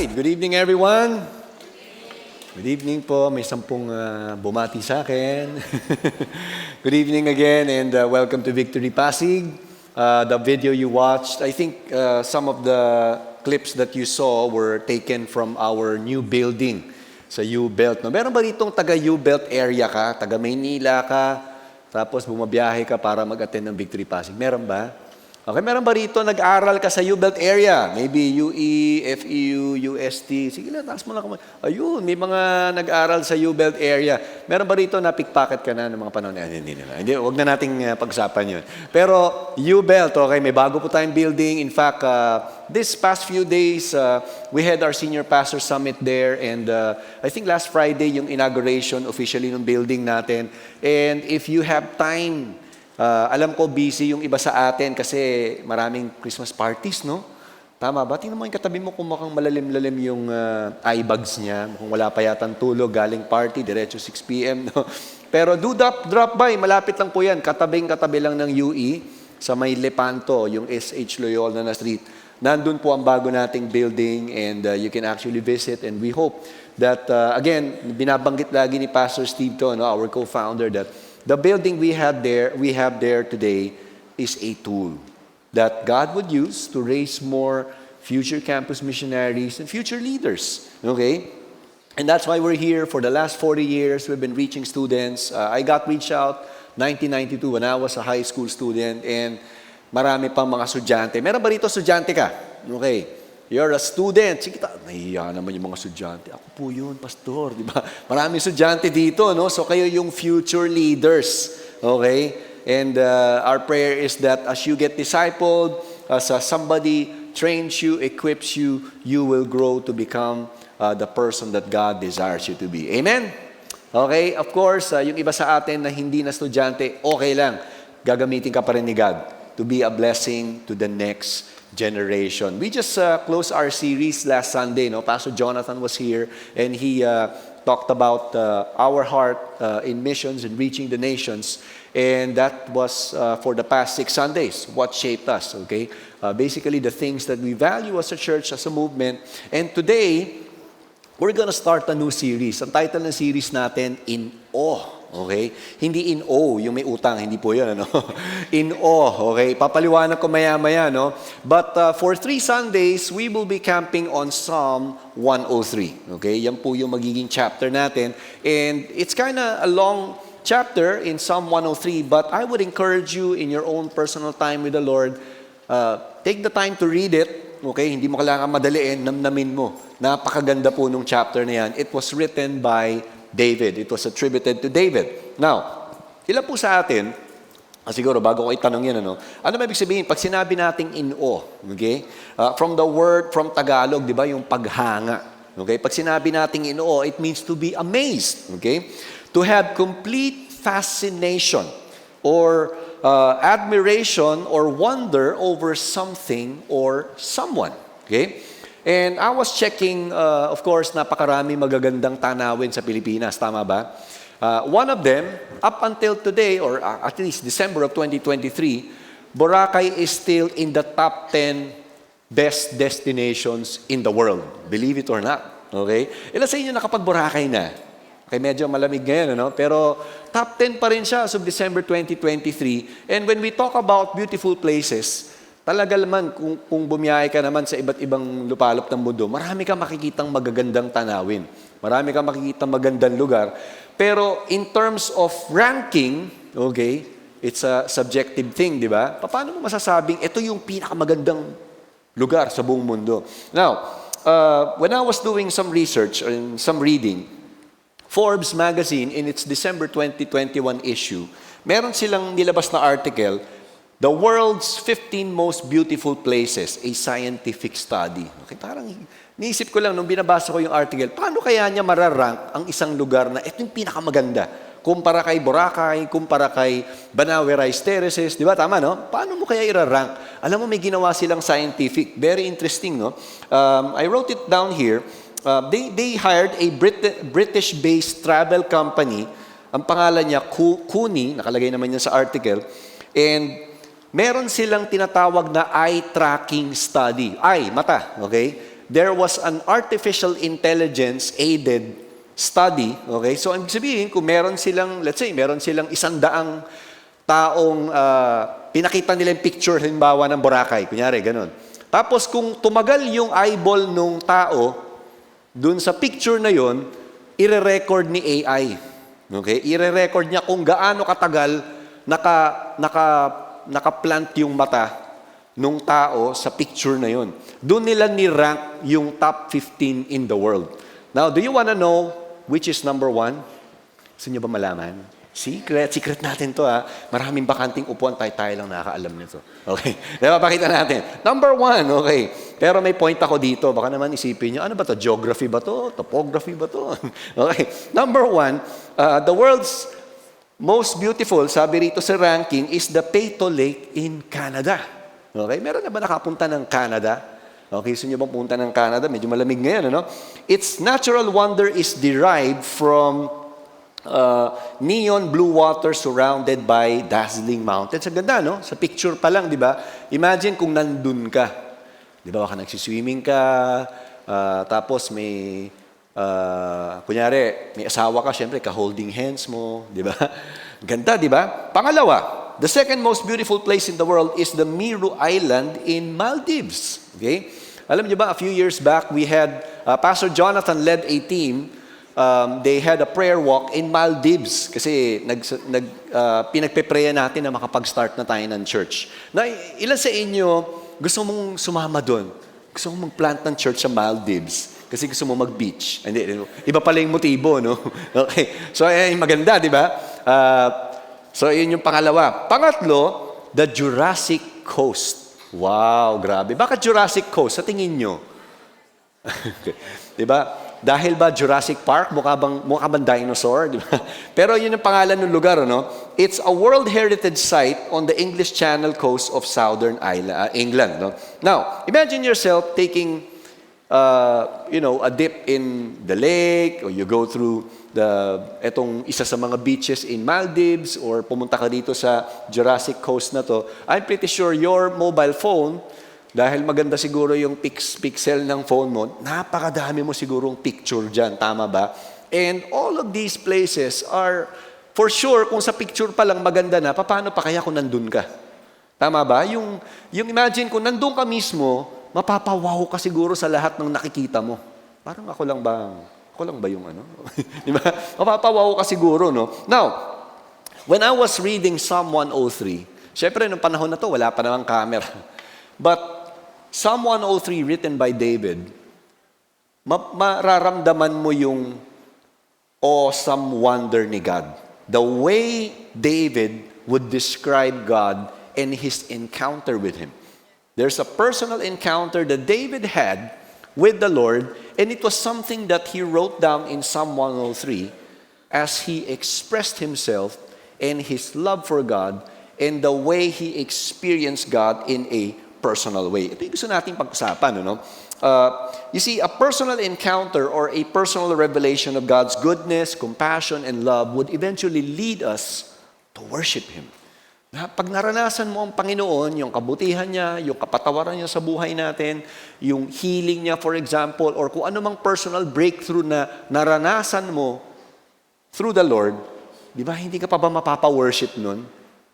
Good evening, everyone. Good evening po. May 10 bumati sa akin. Good evening again and welcome to Victory Pasig. The video you watched, I think some of the clips that you saw were taken from our new building sa U-Belt. No? Meron ba ditong taga U-Belt area ka? Taga Maynila ka? Tapos bumabiyahe ka para mag-attend ng Victory Pasig? Meron ba? Okay, meron ba rito nag-aral ka sa U-Belt area? Maybe UE, FEU, UST. Sige lang, taas mo lang kamay. Ayun, may mga nag-aral sa U-Belt area. Meron ba rito na pickpocket ka na ng mga panahon? Hindi, huwag na nating pag-usapan yun. Pero U-Belt, okay, may bago po tayong building. In fact, this past few days, we had our senior pastor summit there. And I think last Friday, yung inauguration officially ng building natin. And if you have time, alam ko busy yung iba sa atin kasi maraming Christmas parties, no? Tama ba? Tingnan mo yung katabi mo kung mukhang malalim-lalim yung eye bags niya. Kung wala pa yatang tulog, galing party, diretso 6 p.m. No? Pero do drop by, malapit lang po yan. Katabing-katabi lang ng UE sa may Lepanto, yung SH Loyola na street. Nandun po ang bago nating building and you can actually visit and we hope that, again, binabanggit lagi ni Pastor Steve to, no, our co-founder, that the building we have there today is a tool that God would use to raise more future campus missionaries and future leaders. Okay? And that's why we're here. For the last 40 years, we've been reaching students. I got reached out 1992 when I was a high school student and marami pang mga estudyante. Meron ba rito estudyante ka? Okay. You're a student. Sige, nahihiya naman yung mga estudyante. Ako po yun, pastor, di ba? Maraming estudyante dito, no? So kayo yung future leaders, okay? And our prayer is that as you get discipled, as somebody trains you, equips you, you will grow to become the person that God desires you to be. Amen? Okay? Of course, yung iba sa atin na hindi na estudyante, okay lang. Gagamitin ka pa rin ni God to be a blessing to the next generation. We just closed our series last Sunday. No? Pastor Jonathan was here and he talked about our heart in missions and reaching the nations. And that was for the past 6 Sundays, what shaped us. Okay, basically the things that we value as a church, as a movement. And today, we're gonna start a new series. Ang title ng series natin, In Awe. Okay? Hindi in awe, yung may utang, hindi po yun, ano? In awe, okay? Papaliwanag ko maya-maya, no? But for 3 Sundays, we will be camping on Psalm 103. Okay? Yan po yung magiging chapter natin. And it's kind of a long chapter in Psalm 103, but I would encourage you in your own personal time with the Lord, take the time to read it. Okay? Hindi mo kailangan madaliin, namnamin mo. Napakaganda po nung chapter na yan. It was written by David. It was attributed to David. Now, ilan po sa atin, siguro bago ko itanong yan, ano ba ibig sabihin? Pag sinabi nating in awe, okay? From the word, from Tagalog, di ba, yung paghanga. Okay? Pag sinabi nating in awe, it means to be amazed. Okay? To have complete fascination or admiration or wonder over something or someone. Okay? And I was checking, of course, napakarami magagandang tanawin sa Pilipinas. Tama ba? One of them, up until today, or at least December of 2023, Boracay is still in the top 10 best destinations in the world. Believe it or not. Okay? Ilan sa inyo nakapag-Boracay na? Okay, medyo malamig ngayon, ano? Pero top 10 pa rin siya as of December 2023. And when we talk about beautiful places, talaga naman, kung bumiyahe ka naman sa iba't ibang lupalop ng mundo, marami kang makikitang magagandang tanawin. Marami kang makikitang magandang lugar. Pero in terms of ranking, okay, it's a subjective thing, di ba? Paano mo masasabing ito yung pinakamagandang lugar sa buong mundo? Now, when I was doing some research and some reading, Forbes magazine in its December 2021 issue, meron silang nilabas na article, The World's 15 Most Beautiful Places, a Scientific Study. Okay, parang niisip ko lang nung binabasa ko yung article, paano kaya niya mararank ang isang lugar na ito yung pinakamaganda? Kumpara kay Boracay, kumpara kay Banawe Rice Terraces, di ba? Tama, no? Paano mo kaya irarank? Alam mo, may ginawa silang scientific. Very interesting, no? I wrote it down here. They hired a British-based travel company. Ang pangalan niya, Kuni, nakalagay naman yan sa article. And meron silang tinatawag na eye tracking study. Eye, mata, okay? there was an artificial intelligence aided study, okay? So, ang sabihin, kung meron silang, let's say, meron silang 100 taong pinakita nila yung picture, halimbawa ng Boracay, kunyari, ganun. Tapos, kung tumagal yung eyeball nung tao, dun sa picture na yon, ire-record ni AI. Okay? Ire-record niya kung gaano katagal naka-plant yung mata nung tao sa picture na yon. Doon nila ni-rank yung top 15 in the world. Now, do you wanna know which is number 1? Gusto niyo ba malaman? Secret natin to ha. Maraming bakanting upuan, tayo lang nakakaalam nito. Okay, pakita natin. Number 1, okay. Pero may point ako dito, baka naman isipin niyo, ano ba to? Geography ba to? Topography ba to? Okay, number 1, the world's most beautiful, sabi rito sa ranking, is the Peyto Lake in Canada. Okay, meron na ba nakapunta ng Canada? Okay, gusto niyo bang punta ng Canada? Medyo malamig ngayon, ano? Its natural wonder is derived from neon blue water surrounded by dazzling mountains. Ang ganda, no? Sa picture pa lang, di ba? Imagine kung nandun ka. Di ba, baka nagsiswimming ka, tapos may, kunyari, may asawa ka, syempre, ka-holding hands mo, di ba? Ganda, di ba? Pangalawa, the second most beautiful place in the world is the Meru Island in Maldives. Okay? Alam niyo ba, a few years back, we had, Pastor Jonathan led a team. They had a prayer walk in Maldives kasi pinagpe-prayan natin na makapag-start na tayo ng church. Na ilan sa inyo gusto mong sumama doon? Gusto mong mag-plant ng church sa Maldives kasi gusto mong mag-beach. Hindi, iba pala yung motibo, no? Okay. So, maganda, di ba? So, yun yung pangalawa. Pangatlo, the Jurassic Coast. Wow, grabe. Bakit Jurassic Coast? Sa tingin nyo? Okay. Di ba? Dahil ba Jurassic Park? Mukha bang dinosaur? Di ba? Pero yun ang pangalan ng lugar, no? It's a World Heritage Site on the English Channel coast of southern England. No? Now, imagine yourself taking, a dip in the lake, or you go through etong isa sa mga beaches in Maldives, or pumunta ka dito sa Jurassic Coast na to. I'm pretty sure your mobile phone, dahil maganda siguro yung pixel ng phone mo, napakadami mo sigurong picture dyan. Tama ba? And all of these places are, for sure, kung sa picture pa lang maganda na, paano pa kaya kung nandun ka? Tama ba? Yung imagine kung nandun ka mismo, mapapawaw ka siguro sa lahat ng nakikita mo. Parang ako lang ba yung ano? Di ba? Mapapawaw ka siguro, no? Now, when I was reading Psalm 103, syempre, nung panahon na to, wala pa namang camera. But Psalm 103 written by David, mararamdaman mo yung awesome wonder ni God. The way David would describe God and his encounter with Him. There's a personal encounter that David had with the Lord, and it was something that he wrote down in Psalm 103 as he expressed himself and his love for God and the way he experienced God in a personal way. Ito yung gusto natin pag-usapan, no? You see, a personal encounter or a personal revelation of God's goodness, compassion, and love would eventually lead us to worship Him. Pag naranasan mo ang Panginoon, yung kabutihan niya, yung kapatawaran niya sa buhay natin, yung healing niya, for example, or kung ano mang personal breakthrough na naranasan mo through the Lord, di ba, hindi ka pa ba mapapa-worship nun?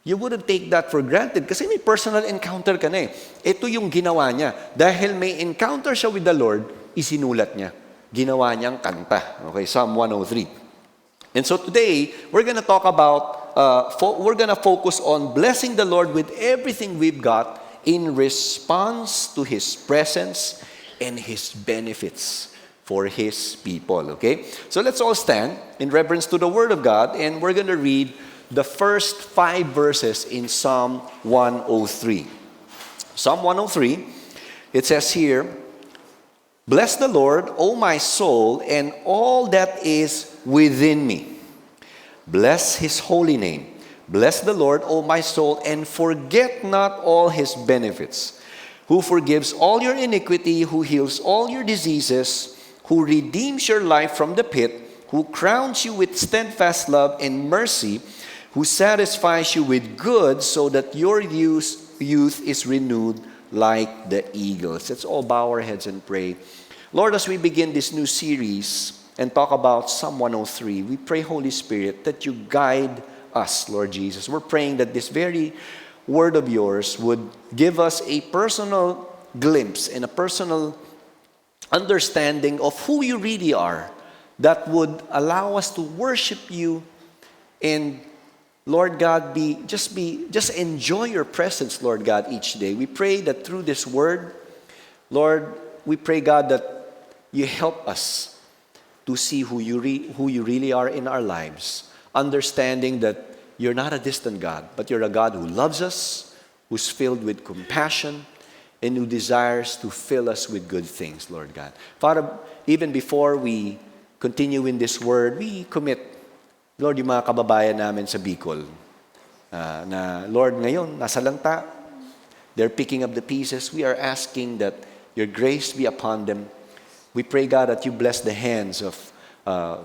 You wouldn't take that for granted kasi may personal encounter ka na eh. Ito yung ginawa niya. Dahil may encounter siya with the Lord, isinulat niya. Ginawa niyang kanta. Okay, Psalm 103. And so today, we're gonna talk about, we're gonna focus on blessing the Lord with everything we've got in response to His presence and His benefits for His people. Okay? So let's all stand in reverence to the Word of God, and we're gonna read the first 5 verses in Psalm 103. Psalm 103, it says here, "Bless the Lord, O my soul, and all that is within me. Bless His holy name. Bless the Lord, O my soul, and forget not all His benefits, who forgives all your iniquity, who heals all your diseases, who redeems your life from the pit, who crowns you with steadfast love and mercy, who satisfies you with good so that your youth is renewed like the eagles." Let's all bow our heads and pray. Lord, as we begin this new series and talk about Psalm 103, we pray, Holy Spirit, that you guide us, Lord Jesus. We're praying that this very word of yours would give us a personal glimpse and a personal understanding of who you really are that would allow us to worship you and, Lord God, just enjoy your presence, Lord God, each day. We pray that through this word, Lord, we pray, God, that you help us to see who you really are in our lives, understanding that you're not a distant God, but you're a God who loves us, who's filled with compassion, and who desires to fill us with good things, Lord God. Father, even before we continue in this word, we commit, Lord, yung mga kababayan namin sa Bicol, na, Lord, ngayon, nasa lanta, they're picking up the pieces. We are asking that your grace be upon them. We pray, God, that you bless the hands of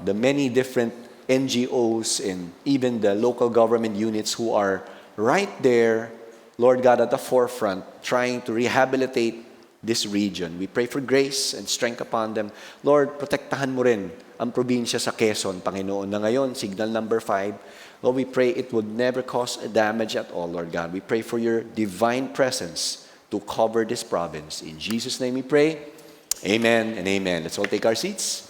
the many different NGOs and even the local government units who are right there, Lord God, at the forefront, trying to rehabilitate this region. We pray for grace and strength upon them. Lord, protektahan mo rin ang probinsya sa Quezon, Panginoon, na ngayon, signal number 5. Lord, we pray it would never cause a damage at all, Lord God. We pray for your divine presence to cover this province. In Jesus' name we pray. Amen and amen. Let's all take our seats.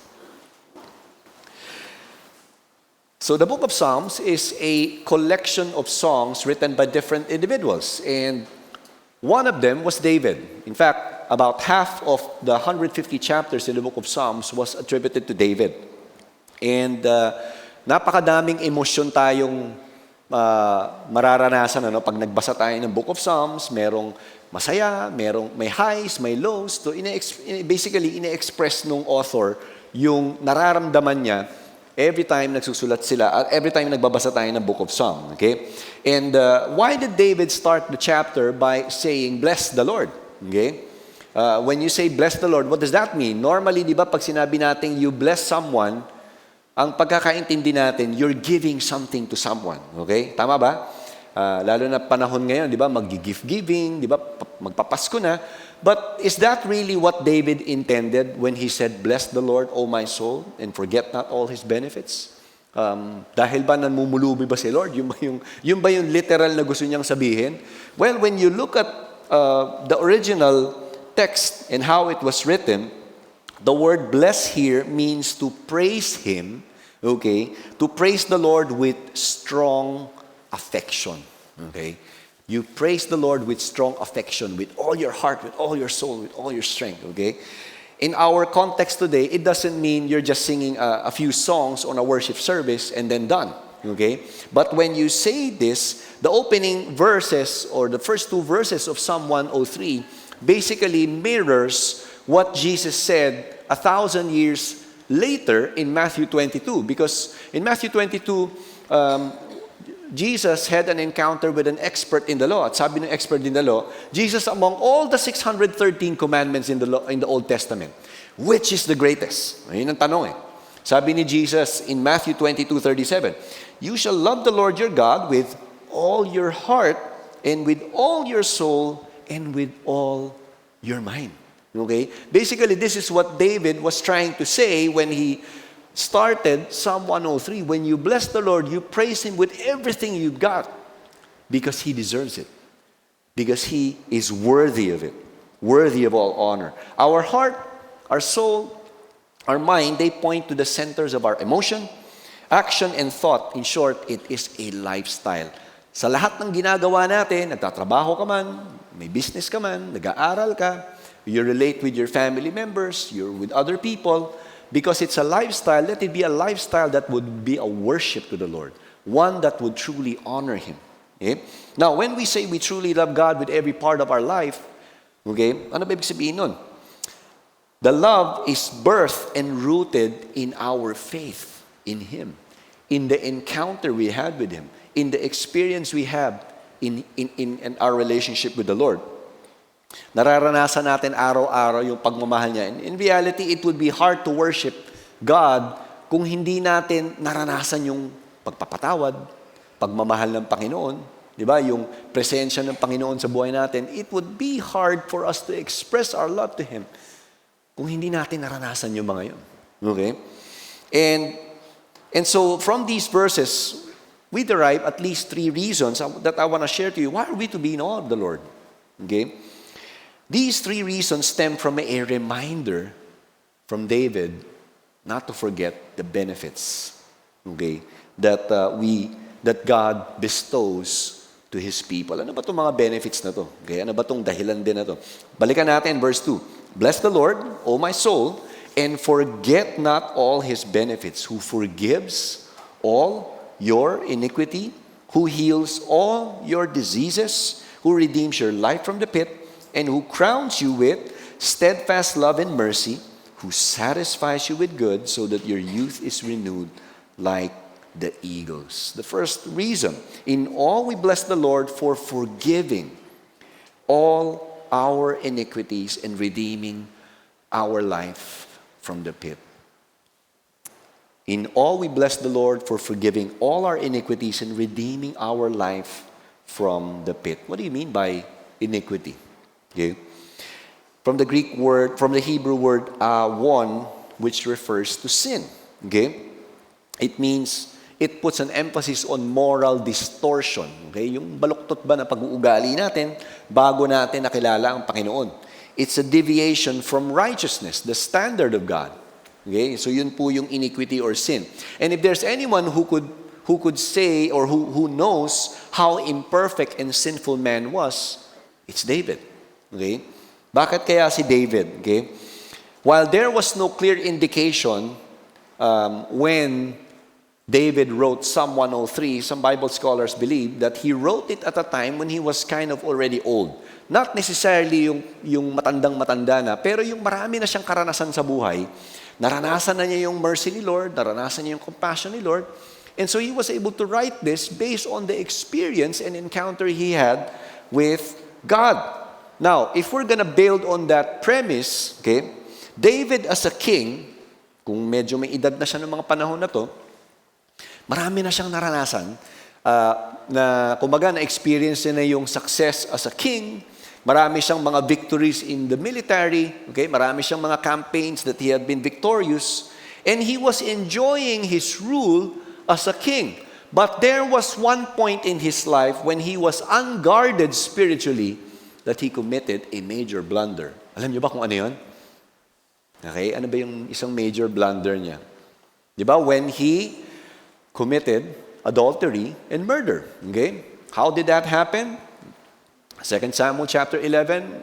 So the book of Psalms is a collection of songs written by different individuals. And one of them was David. In fact, about half of the 150 chapters in the book of Psalms was attributed to David. And napakadaming emosyon tayong mararanasan pag nagbasa tayo ng book of Psalms. Merong masaya, may highs, may lows. So basically, ine-express nung author yung nararamdaman niya every time nagsusulat sila, every time nagbabasa tayo ng book of Psalms. Okay? And why did David start the chapter by saying, bless the Lord? Okay? When you say, bless the Lord, what does that mean? Normally, di ba, pag sinabi natin, you bless someone, ang pagkakaintindi natin, you're giving something to someone. Okay? Tama ba? Lalo na panahon ngayon, di ba, mag-gift giving, di ba, magpapasko na. But is that really what David intended when he said, bless the Lord, O my soul, and forget not all His benefits? Dahil ba namumulubi ba si Lord? Yung ba yung literal na gusto niyang sabihin? Well, when you look at the original text and how it was written, the word bless here means to praise Him, okay? To praise the Lord with strong affection, okay? You praise the Lord with strong affection, with all your heart, with all your soul, with all your strength, okay? In our context today, it doesn't mean you're just singing a few songs on a worship service and then done, okay? But when you say this, the opening verses or the first 2 verses of Psalm 103 basically mirrors what Jesus said 1,000 years later in Matthew 22. Because in Matthew 22, Jesus had an encounter with an expert in the law. At sabi ng expert in the law, Jesus, among all the 613 commandments in the law, in the Old Testament, which is the greatest? Ayun ang tanong eh. Sabi ni Jesus in Matthew 22:37, you shall love the Lord your God with all your heart and with all your soul and with all your mind. Okay? Basically, this is what David was trying to say when he started Psalm 103. When you bless the Lord, you praise Him with everything you've got because He deserves it. Because He is worthy of it. Worthy of all honor. Our heart, our soul, our mind, they point to the centers of our emotion, action, and thought. In short, it is a lifestyle. Sa lahat ng ginagawa natin, nagtatrabaho ka man, may business ka man, nag-aaral ka, you relate with your family members, you're with other people. Because it's a lifestyle, let it be a lifestyle that would be a worship to the Lord. One that would truly honor Him. Okay? Now, when we say we truly love God with every part of our life, okay, ano ba ibig sabihin nun? The love is birthed and rooted in our faith in Him. In the encounter we had with Him. In the experience we have in our relationship with the Lord. Nararanasan natin araw-araw yung pagmamahal niya. In reality, it would be hard to worship God kung hindi natin naranasan yung pagpapatawad, pagmamahal ng Panginoon, di ba? Yung presensya ng Panginoon sa buhay natin. It would be hard for us to express our love to Him kung hindi natin naranasan yung mga yun. Okay? And so from these verses, we derive at least 3 reasons that I want to share to you. Why are we to be in awe of the Lord? Okay? These 3 reasons stem from a reminder from David not to forget the benefits, okay, that God bestows to His people. Ano ba itong mga benefits na to? Okay? Ano ba itong dahilan din na to? Balikan natin, verse 2. Bless the Lord, O my soul, and forget not all His benefits, who forgives all your iniquity, who heals all your diseases, who redeems your life from the pit, and who crowns you with steadfast love and mercy, who satisfies you with good, so that your youth is renewed like the eagles. The first reason, in all we bless the Lord for forgiving all our iniquities and redeeming our life from the pit. In all we bless the Lord for forgiving all our iniquities and redeeming our life from the pit. What do you mean by iniquity? Okay. From the Hebrew word awon, which refers to sin. Okay. It means, it puts an emphasis on moral distortion. Okay? Yung baluktot ba na pag-uugali natin bago natin nakilala ang Panginoon. It's a deviation from righteousness, the standard of God. Okay? So yun po yung iniquity or sin. And if there's anyone who could say or who knows how imperfect and sinful man was, it's David. Okay? Bakit kaya si David? Okay? While there was no clear indication when David wrote Psalm 103, some Bible scholars believe that he wrote it at a time when he was kind of already old. Not necessarily yung matandang-matanda na, pero yung marami na siyang karanasan sa buhay. Naranasan na niya yung mercy ni Lord, naranasan niya yung compassion ni Lord. And so he was able to write this based on the experience and encounter he had with God. Now, if we're gonna build on that premise, okay, David as a king, kung medyo may edad na siya ng mga panahon na to, marami na siyang naranasan na kumbaga na-experience niya na yung success as a king. Marami siyang mga victories in the military. Okay? Marami siyang mga campaigns that he had been victorious. And he was enjoying his rule as a king. But there was one point in his life when he was unguarded spiritually that he committed a major blunder. Alam niyo ba kung ano yun? Okay? Ano ba yung isang major blunder niya? Di ba? When he committed adultery and murder. Okay? How did that happen? 2 Samuel chapter 11,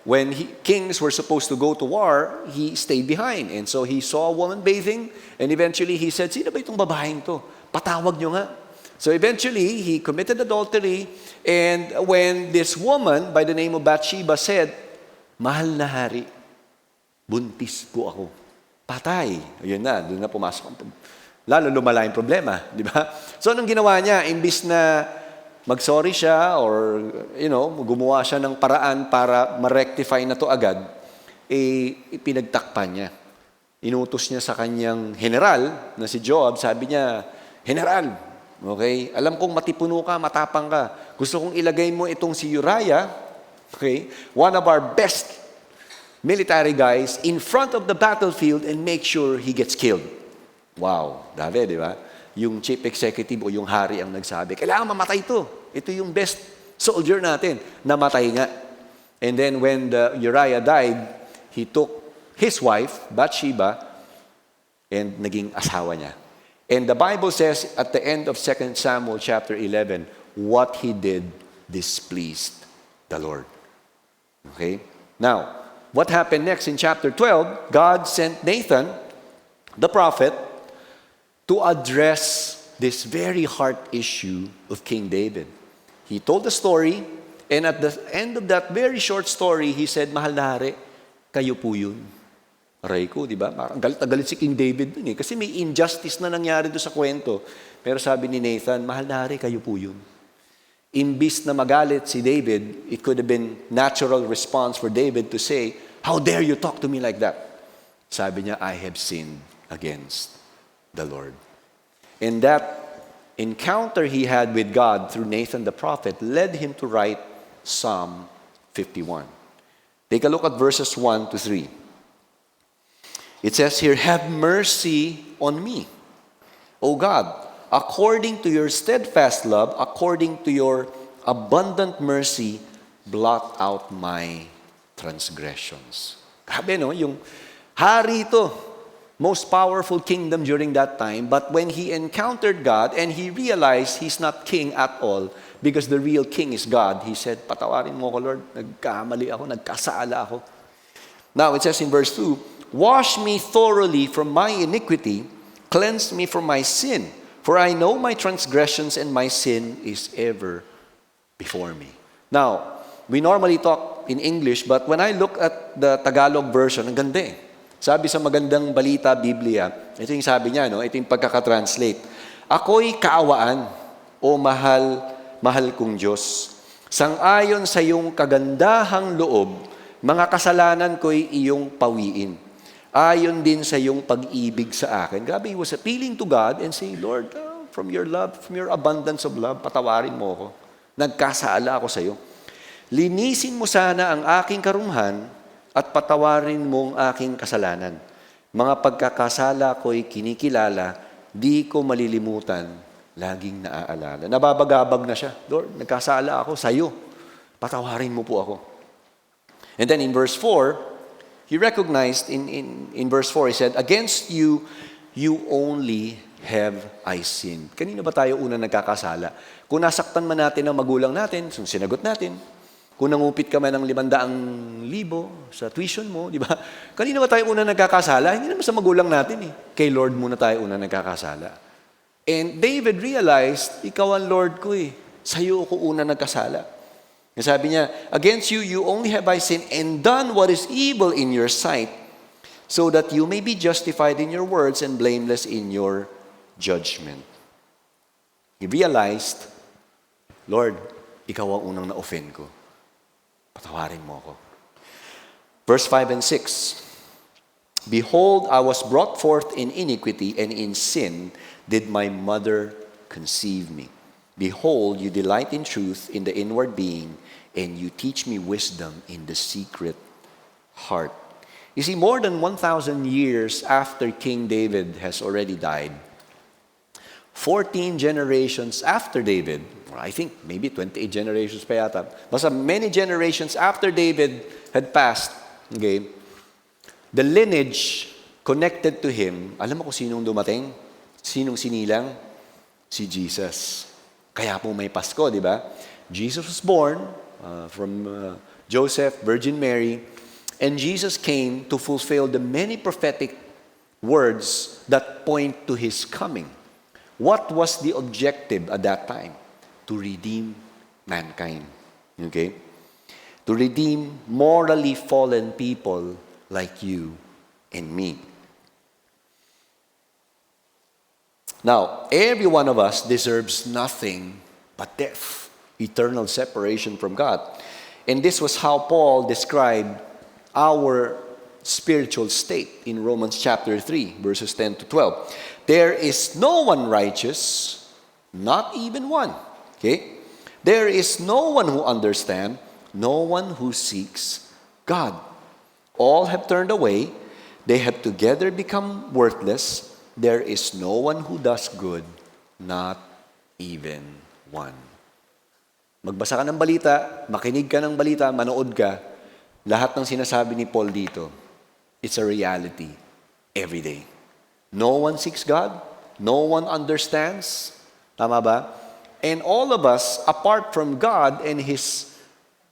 when kings were supposed to go to war, he stayed behind. And so he saw a woman bathing, and eventually he said, sino ba itong babaeng to? Patawag nyo nga. So eventually, he committed adultery, and when this woman by the name of Bathsheba said, mahal na hari, buntis po ako. Patay. Ayun na, doon na pumasok ang lalo lumala yung problema, di ba? So anong ginawa niya? Imbis na mag-sorry siya or, gumawa siya ng paraan para ma-rectify na to agad, pinagtakpan niya. Inutos niya sa kanyang general na si Joab, sabi niya, General, okay, alam kong matipuno ka, matapang ka. Gusto kong ilagay mo itong si Uriah, okay, one of our best military guys, in front of the battlefield and make sure he gets killed. Wow, dami, di ba? Yung chief executive o yung hari ang nagsabi, kailangan mamatay ito. Ito yung best soldier natin. Namatay nga. And then when Uriah died, he took his wife, Bathsheba, and naging asawa niya. And the Bible says at the end of 2 Samuel chapter 11, what he did displeased the Lord. Okay? Now, what happened next in chapter 12? God sent Nathan, the prophet, to address this very heart issue of King David. He told the story, and at the end of that very short story, he said, mahal na hari, kayo po yun. Aray ko, di ba? Parang galit na galit si King David dun eh. Kasi may injustice na nangyari doon sa kwento. Pero sabi ni Nathan, mahal na hari, kayo po yun. Imbis na magalit si David, it could have been natural response for David to say, how dare you talk to me like that? Sabi niya, I have sinned against the Lord. And that encounter he had with God through Nathan the prophet led him to write Psalm 51. Take a look at verses 1 to 3. It says here, have mercy on me, O God, according to your steadfast love, according to your abundant mercy, blot out my transgressions. Grabe, no? Yung hari ito, most powerful kingdom during that time, but when he encountered God and he realized he's not king at all, because the real king is God, he said, patawarin mo ko, Lord, nagkamali ako, nagkasala ako. Now, it says in verse 2, wash me thoroughly from my iniquity, cleanse me from my sin, for I know my transgressions and my sin is ever before me. Now, we normally talk in English, but when I look at the Tagalog version, ang ganda eh. Sabi sa Magandang Balita, Biblia, ito yung sabi niya, no? Ito yung pagkakatranslate. Ako'y kaawaan, o mahal kong Diyos. Sang-ayon sa iyong kagandahang loob, mga kasalanan ko'y iyong pawiin. Ayon din sa iyong pag-ibig sa akin. Grabe, he was appealing to God and saying, Lord, from your love, from your abundance of love, patawarin mo ako. Nagkasala ako sa iyo. Linisin mo sana ang aking karumhan at patawarin mong aking kasalanan. Mga pagkakasala ko'y kinikilala, di ko malilimutan, laging naaalala. Nababagabag na siya. Lord, nagkasala ako sa iyo. Patawarin mo po ako. And then in verse 4, he recognized, in verse 4, he said, against you, you only have I sinned. Kanino ba tayo unang nagkakasala? Kung nasaktan man natin ang magulang natin, sinagot natin. Kung nangupit ka man ng 500,000 sa tuition mo, di ba? Kanino ba tayo unang nagkakasala? Hindi naman sa magulang natin eh. Kay Lord muna tayo unang nagkakasala. And David realized, ikaw ang Lord ko eh. Sa'yo ako unang nagkasala. Sabi niya, against you, you only have I sinned and done what is evil in your sight, so that you may be justified in your words and blameless in your judgment. He realized, Lord, ikaw ang unang na-offend ko. Patawarin mo ako. Verse 5 and 6. Behold, I was brought forth in iniquity, and in sin did my mother conceive me. Behold, you delight in truth in the inward being, and you teach me wisdom in the secret heart. You see, more than 1,000 years after King David has already died, 14 generations after David, or I think maybe 28 generations pa yata, basta many generations after David had passed, okay, the lineage connected to him, alam mo kung sinong dumating? Sinong sinilang? Si Jesus. Kaya po may Pasko, di ba? Jesus was born from Joseph, Virgin Mary, and Jesus came to fulfill the many prophetic words that point to His coming. What was the objective at that time? To redeem mankind. Okay? To redeem morally fallen people like you and me. Now, every one of us deserves nothing but death, eternal separation from God. And this was how Paul described our spiritual state in Romans chapter 3, verses 10 to 12. There is no one righteous, not even one. Okay? There is no one who understands, no one who seeks God. All have turned away, they have together become worthless. There is no one who does good, not even one. Magbasa ka ng balita, makinig ka ng balita, manood ka, lahat ng sinasabi ni Paul dito, it's a reality every day. No one seeks God, no one understands, tama ba? And all of us, apart from God and His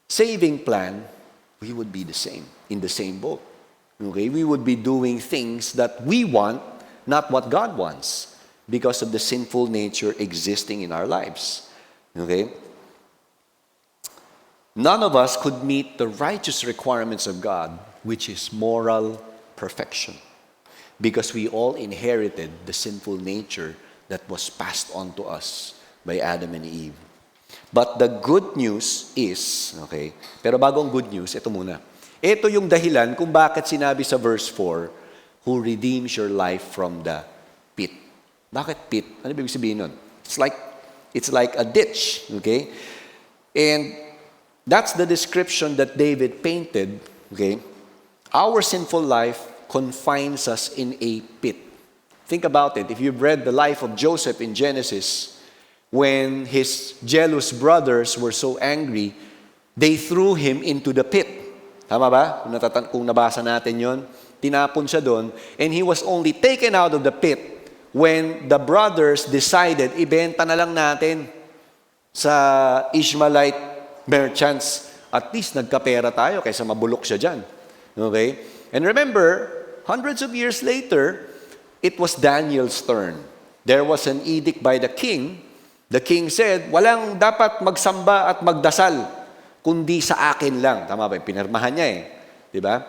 saving plan, we would be the same, in the same boat. Okay? We would be doing things that we want, not what God wants, because of the sinful nature existing in our lives. Okay? None of us could meet the righteous requirements of God, which is moral perfection, because we all inherited the sinful nature that was passed on to us by Adam and Eve. But the good news is, okay, pero bago ang good news, ito muna. Ito yung dahilan kung bakit sinabi sa verse 4, who redeems your life from the pit. Bakit pit? Ano ibig sabihin nun? It's like a ditch, okay? And that's the description that David painted, okay? Our sinful life confines us in a pit. Think about it. If you've read the life of Joseph in Genesis, when his jealous brothers were so angry, they threw him into the pit. Tama ba? Kung nabasa natin yon, tinapon siya doon, and he was only taken out of the pit when the brothers decided, ibenta na lang natin sa Ishmaelite merchants. At least nagkapera tayo kaysa mabulok siya dyan. Okay? And remember, hundreds of years later, it was Daniel's turn. There was an edict by the king. The king said, walang dapat magsamba at magdasal, kundi sa akin lang. Tama ba? Pinirmahan niya eh. Diba?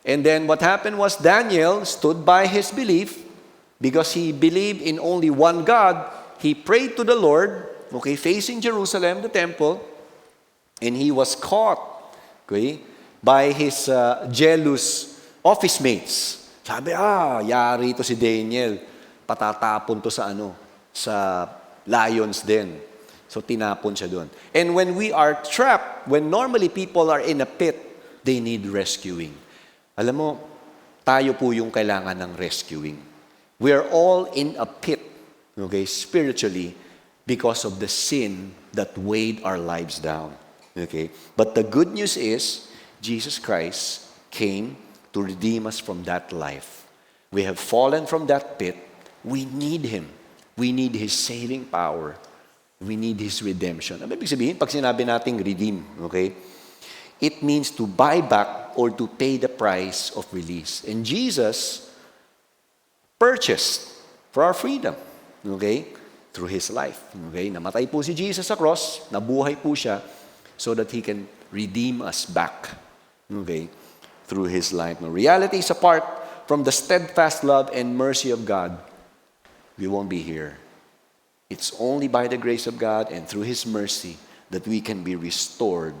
And then what happened was Daniel stood by his belief because he believed in only one God. He prayed to the Lord, okay, facing Jerusalem, the temple, and he was caught, okay, by his jealous office mates. Sabi, yari ito si Daniel. Patatapon to sa sa lions den. So tinapon siya doon. And when we are trapped, when normally people are in a pit, they need rescuing. Alam mo, tayo po yung kailangan ng rescuing. We are all in a pit, okay, spiritually, because of the sin that weighed our lives down. Okay? But the good news is, Jesus Christ came to redeem us from that life. We have fallen from that pit. We need Him. We need His saving power. We need His redemption. Ano ibig sabihin? Pag sinabi nating redeem, okay? It means to buy back or to pay the price of release. And Jesus purchased for our freedom, okay? Through His life. Okay? Namatay po si Jesus sa cross, nabuhay po siya, so that He can redeem us back, okay, through His life. Now, reality is apart from the steadfast love and mercy of God, we won't be here. It's only by the grace of God and through His mercy that we can be restored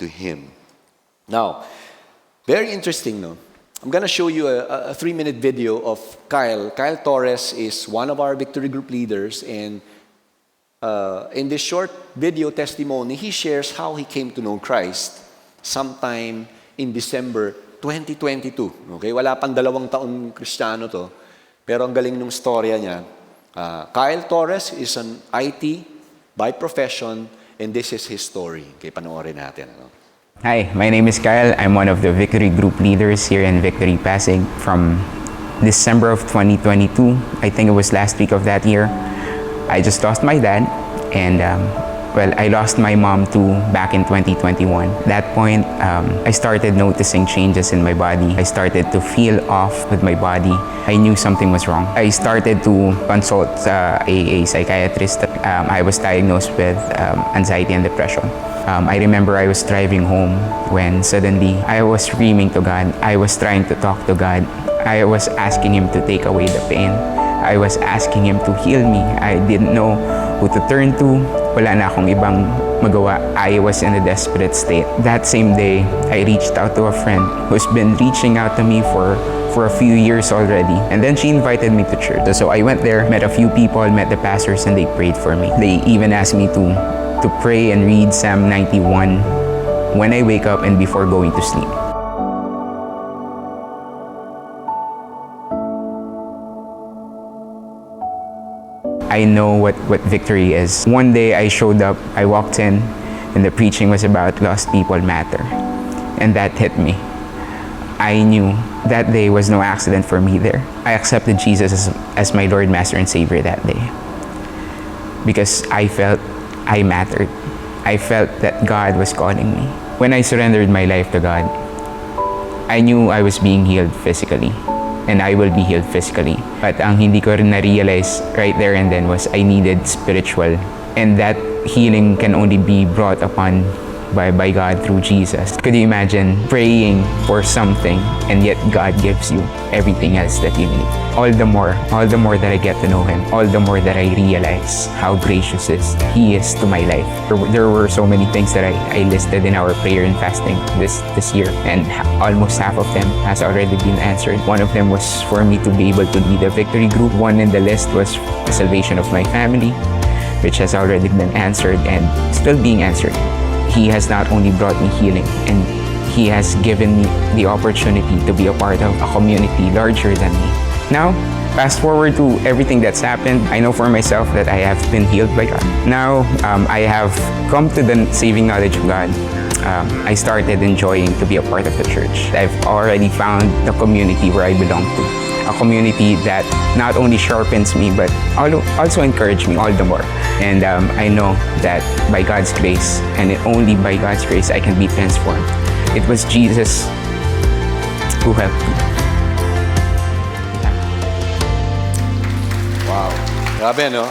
to Him. Now, very interesting, no? I'm going to show you a 3-minute video of Kyle. Kyle Torres is one of our Victory Group leaders, and in this short video testimony, he shares how he came to know Christ sometime in December 2022. Okay? Wala pang 2 taon Kristiyano to. Pero ang galing nung storya niya. Kyle Torres is an IT by profession, and this is his story. Okay, panoorin natin. Hi, my name is Kyle. I'm one of the Victory Group leaders here in Victory Pasig. From December of 2022, I think it was last week of that year, I just lost my dad, and I lost my mom too back in 2021. At that point, I started noticing changes in my body. I started to feel off with my body. I knew something was wrong. I started to consult a psychiatrist. I was diagnosed with anxiety and depression. I remember I was driving home when suddenly I was screaming to God. I was trying to talk to God. I was asking Him to take away the pain. I was asking Him to heal me. I didn't know who to turn to. Wala na akong ibang magawa. I was in a desperate state. That same day, I reached out to a friend who's been reaching out to me for a few years already. And then she invited me to church. So I went there, met a few people, met the pastors, and they prayed for me. They even asked me to pray and read Psalm 91 when I wake up and before going to sleep. I know what victory is. One day I showed up, I walked in, and the preaching was about lost people matter. And that hit me. I knew that day was no accident for me there. I accepted Jesus as my Lord, Master, and Savior that day. Because I felt I mattered. I felt that God was calling me. When I surrendered my life to God, I knew I was being healed physically. And I will be healed physically. But ang hindi ko rin na-realize right there and then was I needed spiritual. And that healing can only be brought upon by God through Jesus. Could you imagine praying for something and yet God gives you everything else that you need? All the more that I get to know Him, all the more that I realize how gracious He is to my life. There were so many things that I listed in our prayer and fasting this year, and almost half of them has already been answered. One of them was for me to be able to lead a victory group. One in the list was the salvation of my family, which has already been answered and still being answered. He has not only brought me healing, and He has given me the opportunity to be a part of a community larger than me. Now, fast forward to everything that's happened, I know for myself that I have been healed by God. Now, I have come to the saving knowledge of God. I started enjoying to be a part of the church. I've already found the community where I belong to. A community that not only sharpens me, but also encourages me all the more. And I know that by God's grace, and only by God's grace, I can be transformed. It was Jesus who helped me. Wow. Grabe, no?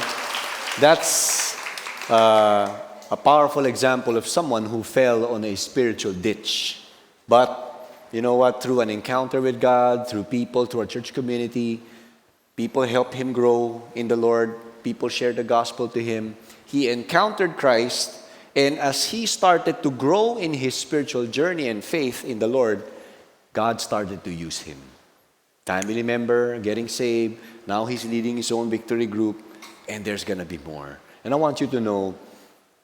That's a powerful example of someone who fell on a spiritual ditch. But you know what? Through an encounter with God, through people, through our church community, people helped him grow in the Lord. People shared the gospel to him. He encountered Christ, and as he started to grow in his spiritual journey and faith in the Lord, God started to use him. Family member, getting saved. Now he's leading his own victory group, and there's gonna be more. And I want you to know,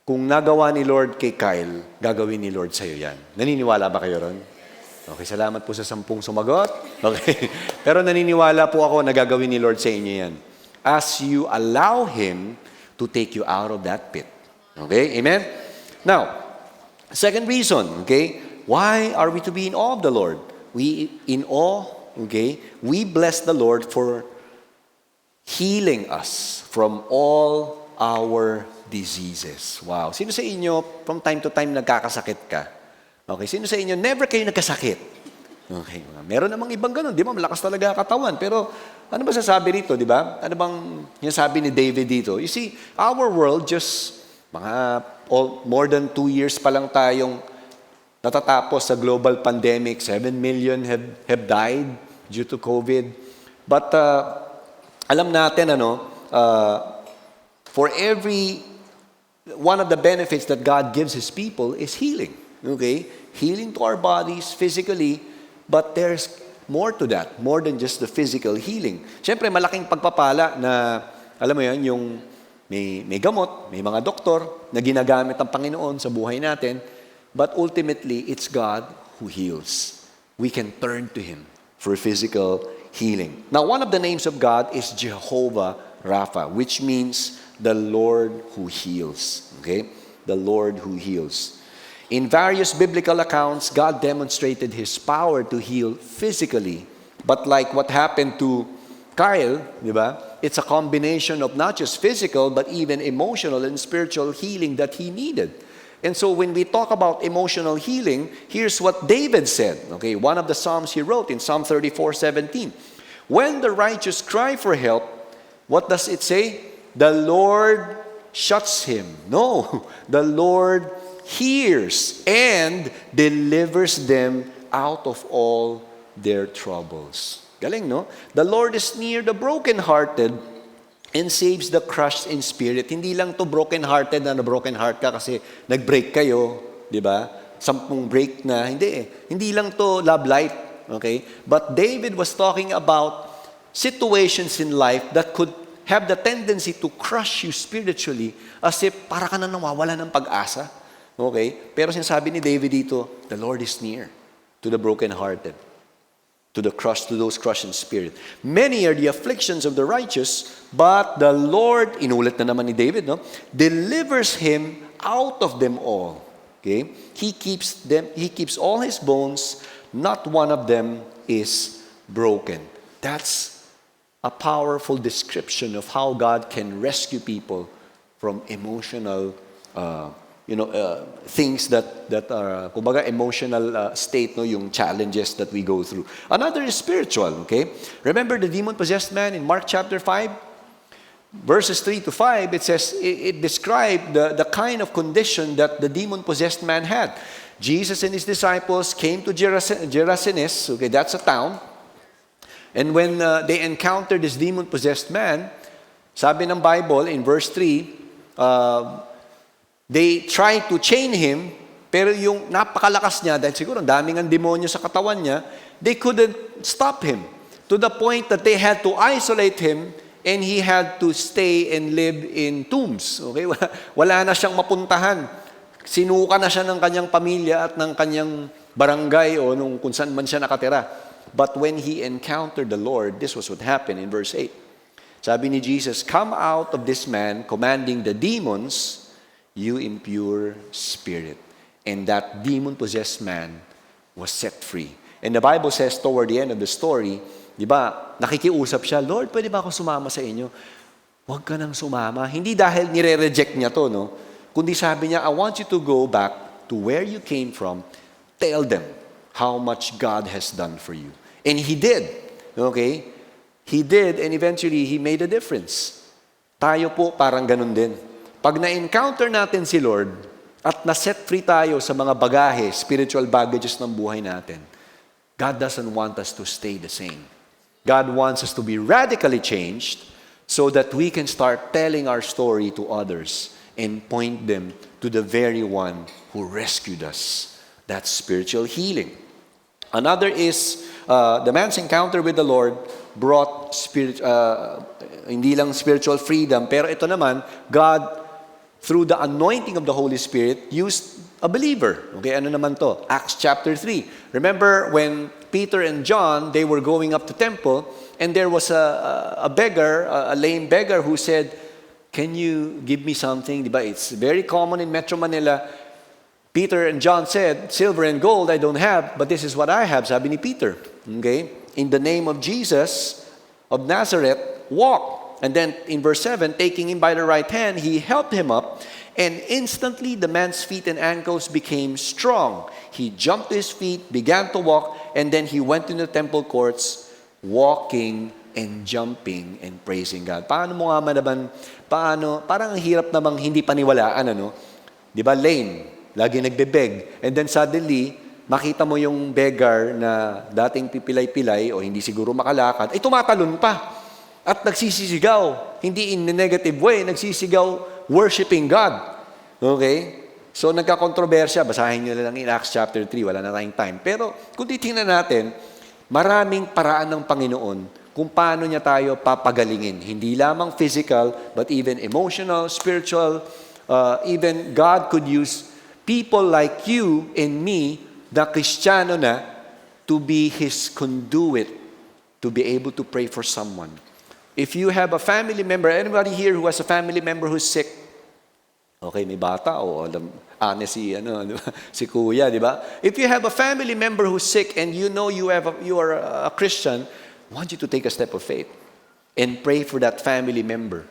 kung nagawa ni Lord kay Kyle, gagawin ni Lord sa'yo yan. Naniniwala ba kayo ron? Okay, salamat po sa 10 sumagot. Okay. Pero naniniwala po ako na gagawin ni Lord sa inyo yan. As you allow Him to take you out of that pit. Okay? Amen? Now, second reason, okay? Why are we to be in awe of the Lord? We bless the Lord for healing us from all our diseases. Wow. Sino sa inyo, from time to time, nagkakasakit ka? Okay, sino sa inyo, never kayo nagkasakit? Okay, meron namang ibang ganun, di ba? Malakas talaga katawan. Pero ano ba sasabi rito, di ba? Ano bang sabi ni David dito? You see, our world just more than 2 years pa lang tayong natatapos sa global pandemic. 7 million have died due to COVID. But alam natin, for every one of the benefits that God gives His people is healing. Okay? Healing to our bodies physically, but there's more to that, more than just the physical healing. Siyempre, malaking pagpapala na, alam mo yan, yung may gamot, may mga doktor na ginagamit ang Panginoon sa buhay natin, but ultimately, it's God who heals. We can turn to Him for physical healing. Now, one of the names of God is Jehovah Rapha, which means the Lord who heals. Okay? The Lord who heals. In various biblical accounts, God demonstrated His power to heal physically. But like what happened to Kyle, di ba? It's a combination of not just physical, but even emotional and spiritual healing that he needed. And so when we talk about emotional healing, here's what David said. Okay, one of the Psalms he wrote in Psalm 34:17. When the righteous cry for help, what does it say? The Lord shuts him. No, the Lord hears and delivers them out of all their troubles. Galing, no? The Lord is near the brokenhearted and saves the crushed in spirit. Hindi lang to brokenhearted na broken heart ka kasi nag-break kayo, di ba? 10 break na. Hindi eh. Hindi lang to love life, okay? But David was talking about situations in life that could have the tendency to crush you spiritually as if para ka na nawawala ng pag-asa. Okay? Pero sinasabi ni David dito, the Lord is near to the brokenhearted, to those crushed in spirit. Many are the afflictions of the righteous, but the Lord, inulit na naman ni David, no? Delivers him out of them all. Okay? He keeps all his bones, not one of them is broken. That's a powerful description of how God can rescue people from emotional things that are, kumbaga, emotional state, no, yung challenges that we go through. Another is spiritual, okay? Remember the demon-possessed man in Mark chapter 5? Verses 3 to 5, it says, it described the kind of condition that the demon-possessed man had. Jesus and his disciples came to Gerasenes, okay, that's a town. And when they encountered this demon-possessed man, sabi ng Bible in verse 3, they tried to chain him, pero yung napakalakas niya, dahil siguro ang daming ang demonyo sa katawan niya, they couldn't stop him. To the point that they had to isolate him and he had to stay and live in tombs. Okay? Wala na siyang mapuntahan. Sinuka na siya ng kanyang pamilya at ng kanyang barangay o nung kung saan man siya nakatira. But when he encountered the Lord, this was what happened in verse 8. Sabi ni Jesus, "Come out of this man, commanding the demons, you impure spirit." And that demon-possessed man was set free. And the Bible says toward the end of the story, di ba, nakikiusap siya, "Lord, pwede ba ako sumama sa inyo?" Huwag ka nang sumama. Hindi dahil nire-reject niya to, no? Kundi sabi niya, "I want you to go back to where you came from. Tell them how much God has done for you." And he did. Okay? He did, and eventually, he made a difference. Tayo po parang ganun din. Pag na-encounter natin si Lord, at na-set free tayo sa mga bagahe, spiritual baggages ng buhay natin, God doesn't want us to stay the same. God wants us to be radically changed so that we can start telling our story to others and point them to the very one who rescued us. That's spiritual healing. Another is the man's encounter with the Lord brought hindi lang spiritual freedom, pero ito naman, God, through the anointing of the Holy Spirit, used a believer. Okay, ano naman to? Acts chapter 3. Remember when Peter and John, they were going up to temple, and there was a beggar, a lame beggar who said, "Can you give me something?" Diba? It's very common in Metro Manila. Peter and John said, "Silver and gold I don't have, but this is what I have," sabi ni Peter. Okay? "In the name of Jesus of Nazareth, walk." And then in verse 7, taking him by the right hand, he helped him up, and instantly the man's feet and ankles became strong. He jumped to his feet, began to walk, and then he went in the temple courts, walking and jumping and praising God. Paano mo nga naman, parang ang hirap namang hindi paniwalaan, ano? Di ba, lame, lagi nagbebeg. And then suddenly, makita mo yung beggar na dating pipilay-pilay o hindi siguro makalakad, ay tumatalon pa. At nagsisisigaw, hindi in a negative way, nagsisigaw worshiping God. Okay? So nagka-kontrobersya, basahin nyo na lang in Acts chapter 3, wala na tayong time. Pero kung titingnan natin, maraming paraan ng Panginoon kung paano niya tayo papagalingin. Hindi lamang physical, but even emotional, spiritual. Even God could use people like you and me, na Kristiyano na, to be His conduit, to be able to pray for someone. If you have a family member, anybody here who has a family member who's sick? Okay, may bata o si si kuya, di ba? If you have a family member who's sick and you know you are a Christian, I want you to take a step of faith and pray for that family member.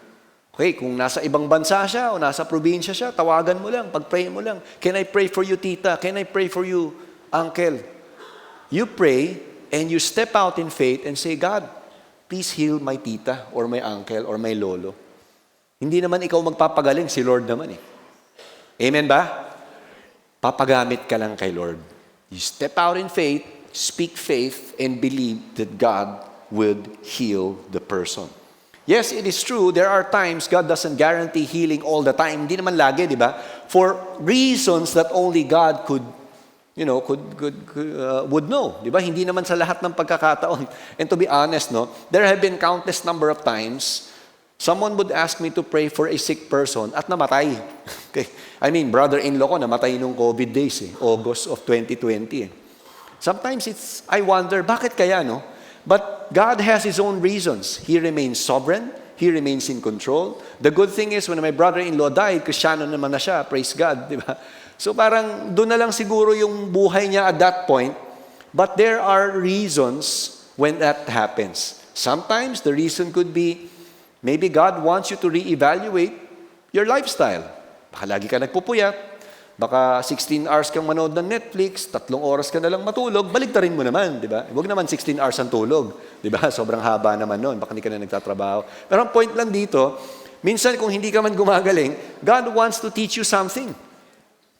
Okay, kung nasa ibang bansa siya o nasa probinsya siya, tawagan mo lang, pag-pray mo lang. Can I pray for you, tita? Can I pray for you, uncle? You pray and you step out in faith and say, "God, please heal my tita or my uncle or my lolo." Hindi naman ikaw magpapagaling, si Lord naman eh. Amen ba? Papagamit ka lang kay Lord. You step out in faith, speak faith, and believe that God would heal the person. Yes, it is true, there are times God doesn't guarantee healing all the time. Hindi naman lagi, di ba? For reasons that only God could would know. Di ba? Hindi naman sa lahat ng pagkakataon. And to be honest, no, there have been countless number of times someone would ask me to pray for a sick person at namatay. Okay. I mean, brother-in-law ko namatay nung COVID days, August of 2020. Sometimes I wonder, bakit kaya, no? But God has His own reasons. He remains sovereign. He remains in control. The good thing is, when my brother-in-law died, Kristiyano naman na siya, praise God, di ba? So parang doon na lang siguro yung buhay niya at that point. But there are reasons when that happens. Sometimes the reason could be, maybe God wants you to reevaluate your lifestyle. Baka lagi ka nagpupuyat. Baka 16 hours kang manood ng Netflix, 3 oras ka na lang matulog, baligtarin mo naman, di ba? Huwag naman 16 hours ang tulog, di ba? Sobrang haba naman noon, baka hindi ka na nagtatrabaho. Pero ang point lang dito, minsan kung hindi ka man gumagaling, God wants to teach you something.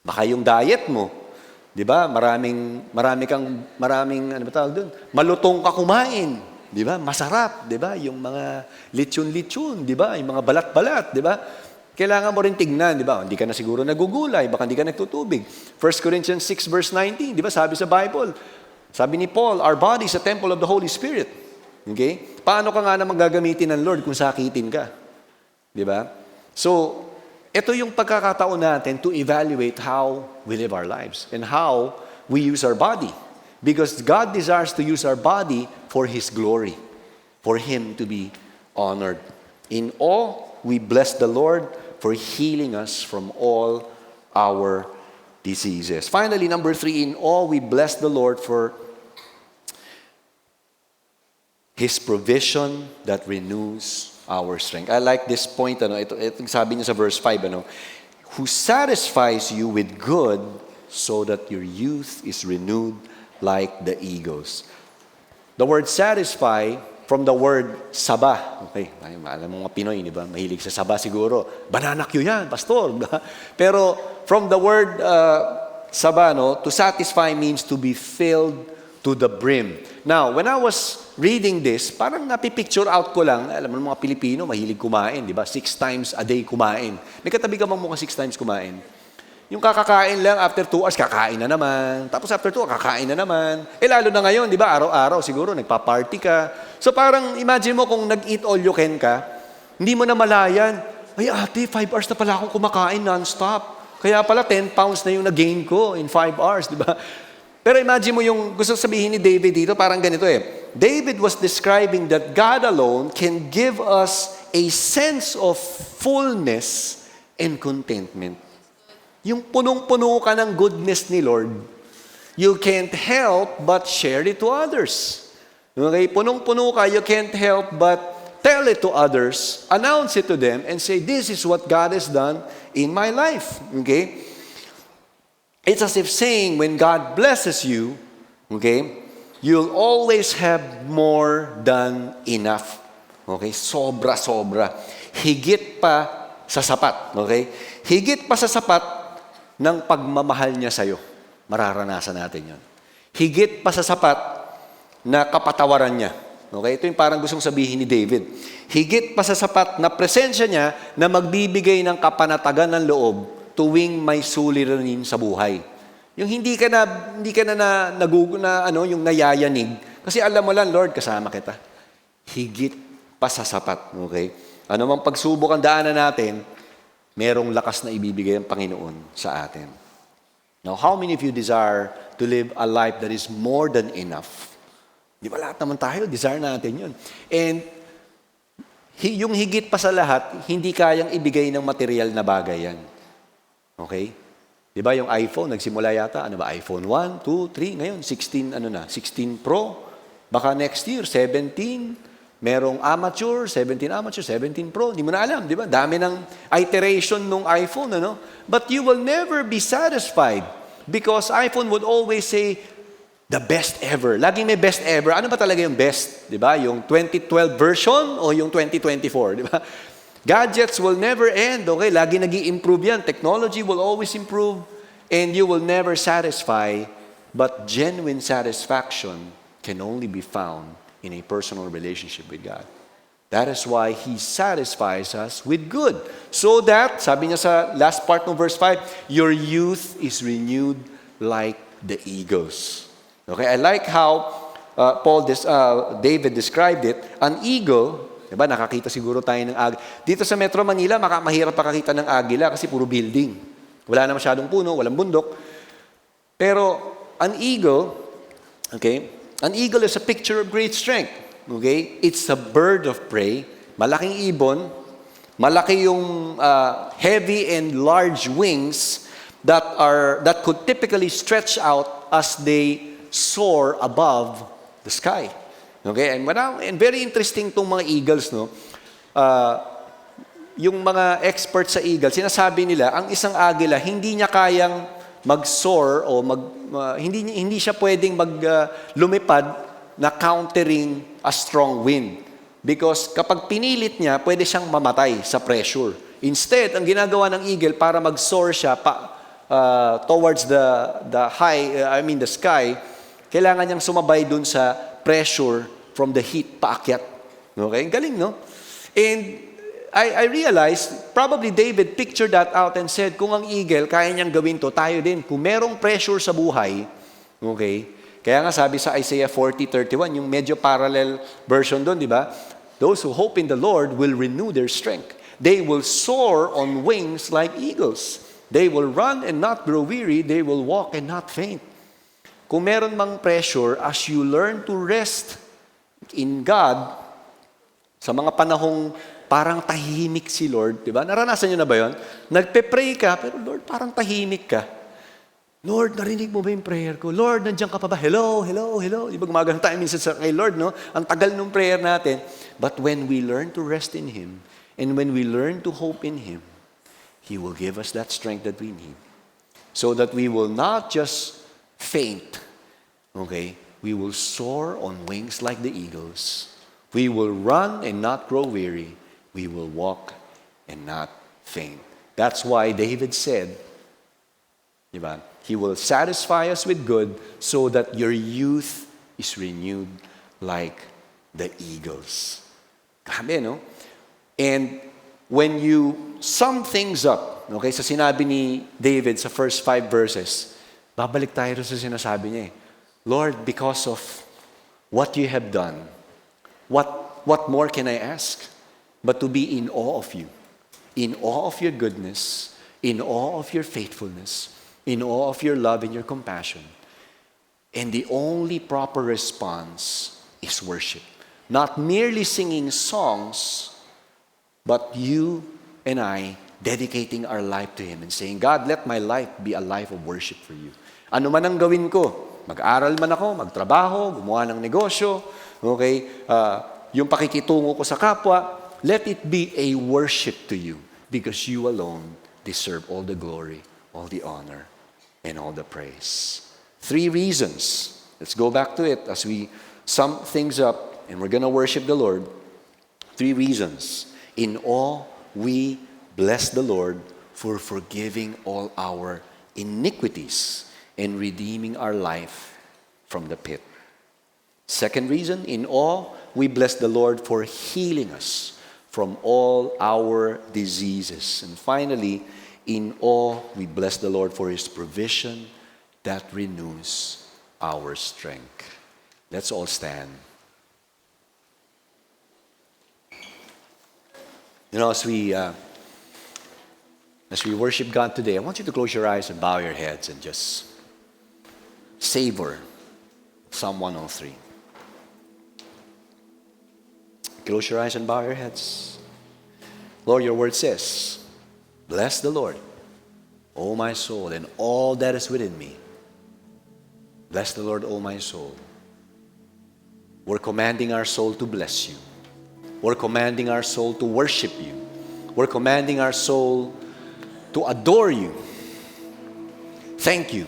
Baka yung diet mo, di ba? Maraming ano ba tawag doon? Malutong ka kumain, di ba? Masarap, di ba? Yung mga lechon-lechon, di ba? Yung mga balat-balat, di ba? Kailangan mo rin tignan, di ba? Hindi ka na siguro nagugulay, baka hindi ka nagtutubig. 1 Corinthians 6 verse 19, di ba? Sabi sa Bible, sabi ni Paul, our body is a temple of the Holy Spirit. Okay? Paano ka nga naman gagamitin ng Lord kung sakitin ka? Di ba? So, ito yung pagkakataon natin to evaluate how we live our lives and how we use our body. Because God desires to use our body for His glory, for Him to be honored. In all, we bless the Lord for healing us from all our diseases. Finally, number 3, in all, we bless the Lord for His provision that renews our strength. I like this point, ito sabi niya sa verse 5, who satisfies you with good so that your youth is renewed like the eagles. The word satisfy, from the word saba. Okay, alam mo mga Pinoy, di ba? Mahilig sa saba siguro. Banana Q yan, pastor. Pero from the word saba, to satisfy means to be filled to the brim. Now, when I was reading this, parang napipicture out ko lang, alam mo mga Pilipino, mahilig kumain, di ba? 6 times a day kumain. May katabi ka bang mukhang 6 times kumain? Yung kakakain lang, after 2 hours, kakain na naman. Tapos after 2 hours, kakain na naman. Lalo na ngayon, di ba? Araw-araw, siguro, nagpa-party ka. So parang, imagine mo kung nag-eat all you can ka, hindi mo na malayan, ay ate, 5 hours na pala akong kumakain non-stop. Kaya pala, 10 pounds na yung nag-gain ko in 5 hours, di ba? Pero imagine mo yung gusto sabihin ni David dito, parang ganito David was describing that God alone can give us a sense of fullness and contentment. Yung punong-puno ka ng goodness ni Lord, you can't help but share it to others. Okay? Punong-puno ka, you can't help but tell it to others, announce it to them, and say, this is what God has done in my life. Okay? It's as if saying, when God blesses you, okay, you'll always have more than enough. Okay? Sobra-sobra. Higit pa sa sapat. Okay? Higit pa sa sapat ng pagmamahal niya sa'yo. Mararanasan natin yan. Higit pa sa sapat na kapatawaran niya. Okay? Ito yung parang gustong sabihin ni David. Higit pa sa sapat na presensya niya na magbibigay ng kapanatagan ng loob tuwing may suliranin sa buhay. Yung hindi ka na yung nayayanig kasi alam mo lang, Lord, kasama kita. Higit pa sa sapat, okay? Ano mang pagsubok ang daanan natin, merong lakas na ibibigay ang Panginoon sa atin. Now, how many of you desire to live a life that is more than enough? Di ba lahat naman tayo, desire natin yun. And yung higit pa sa lahat, hindi kayang ibigay ng material na bagay yan. Okay? Di ba yung iPhone, nagsimula yata, iPhone 1, 2, 3, ngayon 16 Pro, baka next year 17, merong amateur, 17 amateur, 17 Pro, hindi mo na alam, di ba? Dami ng iteration ng iPhone, But you will never be satisfied because iPhone would always say, the best ever. Laging may best ever. Ano ba talaga yung best? Di ba? Yung 2012 version o yung 2024, di ba? Gadgets will never end, okay? Lagi nag-i-improve yan. Technology will always improve and you will never satisfy, but genuine satisfaction can only be found in a personal relationship with God. That is why He satisfies us with good. So that, sabi niya sa last part ng verse 5, your youth is renewed like the eagles. Okay, I like how David described it. An eagle, diba, nakakita siguro tayo ng agila. Dito sa Metro Manila, mahirap pakakita ng agila kasi puro building. Wala na masyadong puno, walang bundok. Pero an eagle is a picture of great strength. Okay? It's a bird of prey. Malaking ibon. Malaki yung heavy and large wings that could typically stretch out as they soar above the sky. Okay? And very interesting tong mga eagles, yung mga experts sa eagle, sinasabi nila, ang isang agila, hindi niya kayang mag-soar o hindi siya pwedeng lumipad na countering a strong wind. Because kapag pinilit niya, pwede siyang mamatay sa pressure. Instead, ang ginagawa ng eagle para mag-soar siya towards the sky, kailangan niyang sumabay dun sa pressure from the heat paakyat. Okay? Galing, no? And I realized, probably David pictured that out and said, kung ang eagle, kaya niyang gawin to, tayo din. Kung merong pressure sa buhay, okay? Kaya nga sabi sa Isaiah 40:31, yung medyo parallel version doon, di ba? Those who hope in the Lord will renew their strength. They will soar on wings like eagles. They will run and not grow weary. They will walk and not faint. kung meron mang pressure, as you learn to rest in God, sa mga panahong parang tahimik si Lord, di ba? Naranasan niyo na ba yun? Nagpe-pray ka, pero Lord, parang tahimik ka. Lord, narinig mo ba yung prayer ko? Lord, nandiyan ka pa ba? Hello, hello, hello. Di ba gumagano tayo minsan kay Lord, no? Ang tagal ng prayer natin. But when we learn to rest in Him, and when we learn to hope in Him, He will give us that strength that we need. So that we will not just faint, okay? We will soar on wings like the eagles. We will run and not grow weary. We will walk and not faint. That's why David said, diba? He will satisfy us with good so that your youth is renewed like the eagles. Grabe, no? And when you sum things up, okay, sa sinabi ni David sa first 5 verses, babalik tayo sa sinasabi niya eh. Lord, because of what you have done, what more can I ask? But to be in awe of you, in awe of your goodness, in awe of your faithfulness, in awe of your love and your compassion. And the only proper response is worship. Not merely singing songs, but you and I dedicating our life to Him and saying, God, let my life be a life of worship for you. Ano man ang gawin ko, mag-aral man ako, magtrabaho, gumawa ng negosyo, okay, yung pakikitungo ko sa kapwa, let it be a worship to you because you alone deserve all the glory, all the honor, and all the praise. 3 reasons. Let's go back to it as we sum things up and we're going to worship the Lord. 3 reasons. In awe, we bless the Lord for forgiving all our iniquities and redeeming our life from the pit. Second reason, in awe, we bless the Lord for healing us from all our diseases. And finally, in awe, we bless the Lord for His provision that renews our strength. Let's all stand. You know, as we worship God today, I want you to close your eyes and bow your heads and just savor Psalm 103. Close your eyes and bow your heads. Lord, your word says, bless the Lord, O my soul, and all that is within me. Bless the Lord, O my soul. We're commanding our soul to bless you. We're commanding our soul to worship you. We're commanding our soul to adore you. Thank you.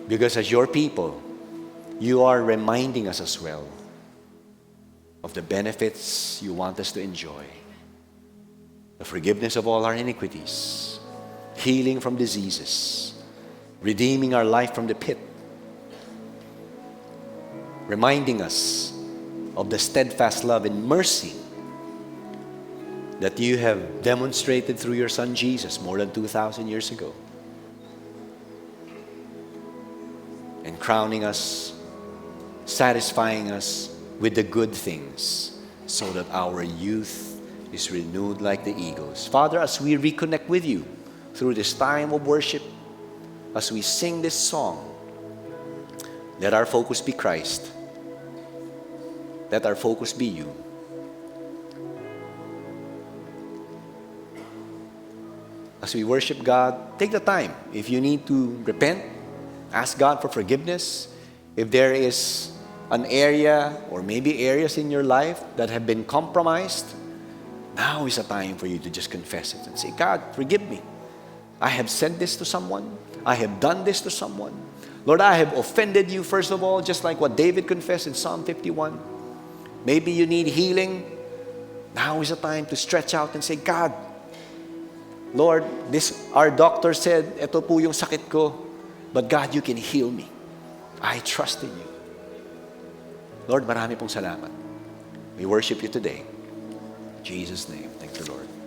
Because as your people, you are reminding us as well of the benefits you want us to enjoy. The forgiveness of all our iniquities, healing from diseases, redeeming our life from the pit, reminding us of the steadfast love and mercy that you have demonstrated through your Son Jesus more than 2,000 years ago. And crowning us, satisfying us with the good things so that our youth is renewed like the eagles. Father, as we reconnect with you through this time of worship, as we sing this song, let our focus be Christ. Let our focus be you. As we worship God, take the time. If you need to repent, ask God for forgiveness. If there is an area or maybe areas in your life that have been compromised, now is a time for you to just confess it and say, God, forgive me. I have said this to someone. I have done this to someone. Lord, I have offended you, first of all, just like what David confessed in Psalm 51. Maybe you need healing. Now is a time to stretch out and say, God, Lord, our doctor said, ito po yung sakit ko, but God, you can heal me. I trust in you. Lord, marami pong salamat. We worship you today. In Jesus' name. Thank you, Lord.